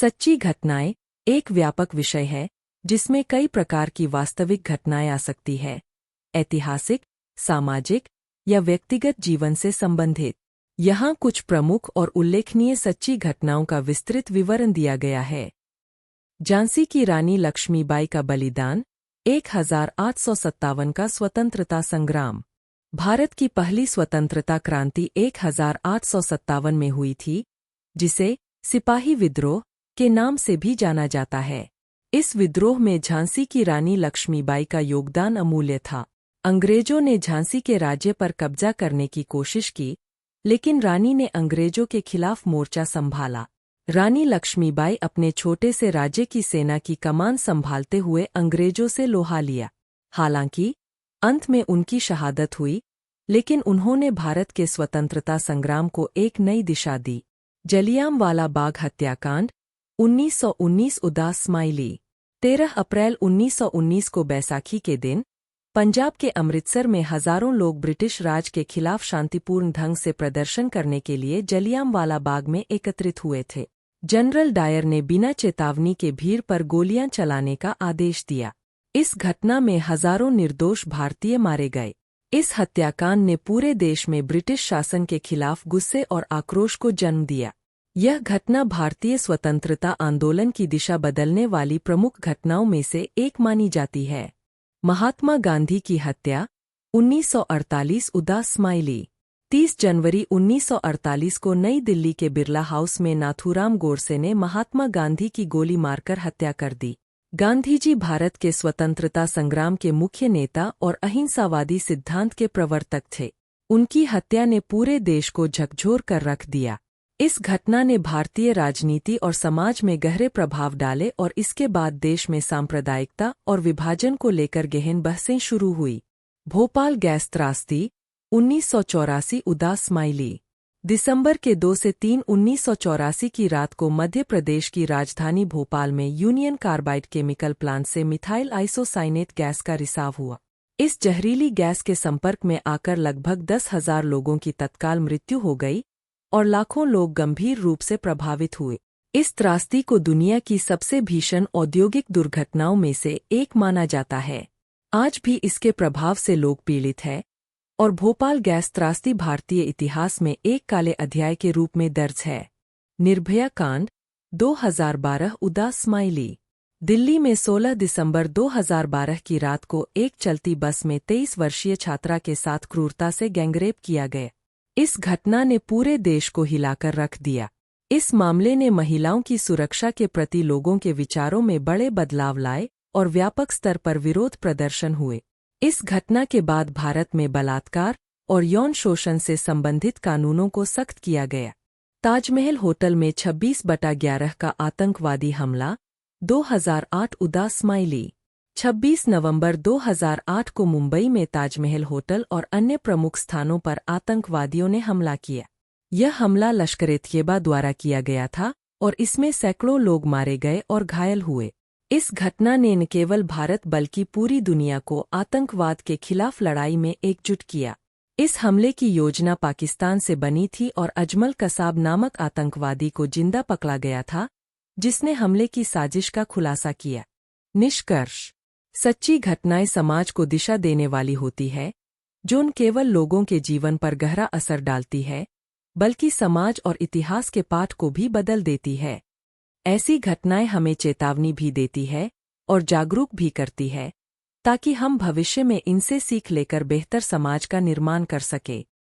सच्ची घटनाएं एक व्यापक विषय है जिसमें कई प्रकार की वास्तविक घटनाएं आ सकती है, ऐतिहासिक, सामाजिक या व्यक्तिगत जीवन से संबंधित। यहाँ कुछ प्रमुख और उल्लेखनीय सच्ची घटनाओं का विस्तृत विवरण दिया गया है। झांसी की रानी लक्ष्मीबाई का बलिदान, 1857 का स्वतंत्रता संग्राम। भारत की पहली स्वतंत्रता क्रांति 1857 में हुई थी, जिसे सिपाही विद्रोह के नाम से भी जाना जाता है। इस विद्रोह में झांसी की रानी लक्ष्मीबाई का योगदान अमूल्य था। अंग्रेजों ने झांसी के राज्य पर कब्जा करने की कोशिश की, लेकिन रानी ने अंग्रेजों के खिलाफ मोर्चा संभाला। रानी लक्ष्मीबाई अपने छोटे से राज्य की सेना की कमान संभालते हुए अंग्रेजों से लोहा लिया। हालांकि अंत में उनकी शहादत हुई, लेकिन उन्होंने भारत के स्वतंत्रता संग्राम को एक नई दिशा दी। जलियांवाला बाग हत्याकांड, 1919 उदास स्माइली। 13 अप्रैल 1919 को बैसाखी के दिन पंजाब के अमृतसर में हजारों लोग ब्रिटिश राज के खिलाफ शांतिपूर्ण ढंग से प्रदर्शन करने के लिए जलियांवाला बाग में एकत्रित हुए थे। जनरल डायर ने बिना चेतावनी के भीड़ पर गोलियां चलाने का आदेश दिया। इस घटना में हजारों निर्दोष भारतीय मारे गए। इस हत्याकांड ने पूरे देश में ब्रिटिश शासन के खिलाफ गुस्से और आक्रोश को जन्म दिया। यह घटना भारतीय स्वतंत्रता आंदोलन की दिशा बदलने वाली प्रमुख घटनाओं में से एक मानी जाती है। महात्मा गांधी की हत्या, 1948 उदास स्माइली। 30 जनवरी 1948 को नई दिल्ली के बिरला हाउस में नाथूराम गोडसे ने महात्मा गांधी की गोली मारकर हत्या कर दी। गांधीजी भारत के स्वतंत्रता संग्राम के मुख्य नेता और अहिंसावादी सिद्धांत के प्रवर्तक थे। उनकी हत्या ने पूरे देश को झकझोर कर रख दिया। इस घटना ने भारतीय राजनीति और समाज में गहरे प्रभाव डाले और इसके बाद देश में सांप्रदायिकता और विभाजन को लेकर गहन बहसें शुरू हुई। भोपाल गैस त्रासदी, 1984 उदास स्माइली। दिसंबर के 2 से 3 1984 की रात को मध्य प्रदेश की राजधानी भोपाल में यूनियन कार्बाइड केमिकल प्लांट से मिथाइल आइसोसाइनेट गैस का रिसाव हुआ। इस जहरीली गैस के संपर्क में आकर लगभग 10,000 लोगों की तत्काल मृत्यु हो गई और लाखों लोग गंभीर रूप से प्रभावित हुए। इस त्रासदी को दुनिया की सबसे भीषण औद्योगिक दुर्घटनाओं में से एक माना जाता है। आज भी इसके प्रभाव से लोग पीड़ित हैं और भोपाल गैस त्रासदी भारतीय इतिहास में एक काले अध्याय के रूप में दर्ज है। निर्भया कांड, 2012 उदास स्माइली। दिल्ली में 16 दिसंबर 2012 की रात को एक चलती बस में 23 वर्षीय छात्रा के साथ क्रूरता से गैंगरेप किया गया। इस घटना ने पूरे देश को हिलाकर रख दिया। इस मामले ने महिलाओं की सुरक्षा के प्रति लोगों के विचारों में बड़े बदलाव लाए और व्यापक स्तर पर विरोध प्रदर्शन हुए। इस घटना के बाद भारत में बलात्कार और यौन शोषण से संबंधित कानूनों को सख्त किया गया। ताजमहल होटल में 26/11 का आतंकवादी हमला, 2008 उदास स्माइली। 26 नवंबर 2008 को मुंबई में ताजमहल होटल और अन्य प्रमुख स्थानों पर आतंकवादियों ने हमला किया। यह हमला लश्कर-ए-तैयबा द्वारा किया गया था और इसमें सैकड़ों लोग मारे गए और घायल हुए। इस घटना ने न केवल भारत बल्कि पूरी दुनिया को आतंकवाद के खिलाफ लड़ाई में एकजुट किया। इस हमले की योजना पाकिस्तान से बनी थी और अजमल कसाब नामक आतंकवादी को जिंदा पकड़ा गया था, जिसने हमले की साजिश का खुलासा किया। निष्कर्ष: सच्ची घटनाएं समाज को दिशा देने वाली होती है, जो न केवल लोगों के जीवन पर गहरा असर डालती है, बल्कि समाज और इतिहास के पाठ को भी बदल देती है। ऐसी घटनाएं हमें चेतावनी भी देती है और जागरूक भी करती है, ताकि हम भविष्य में इनसे सीख लेकर बेहतर समाज का निर्माण कर सकें।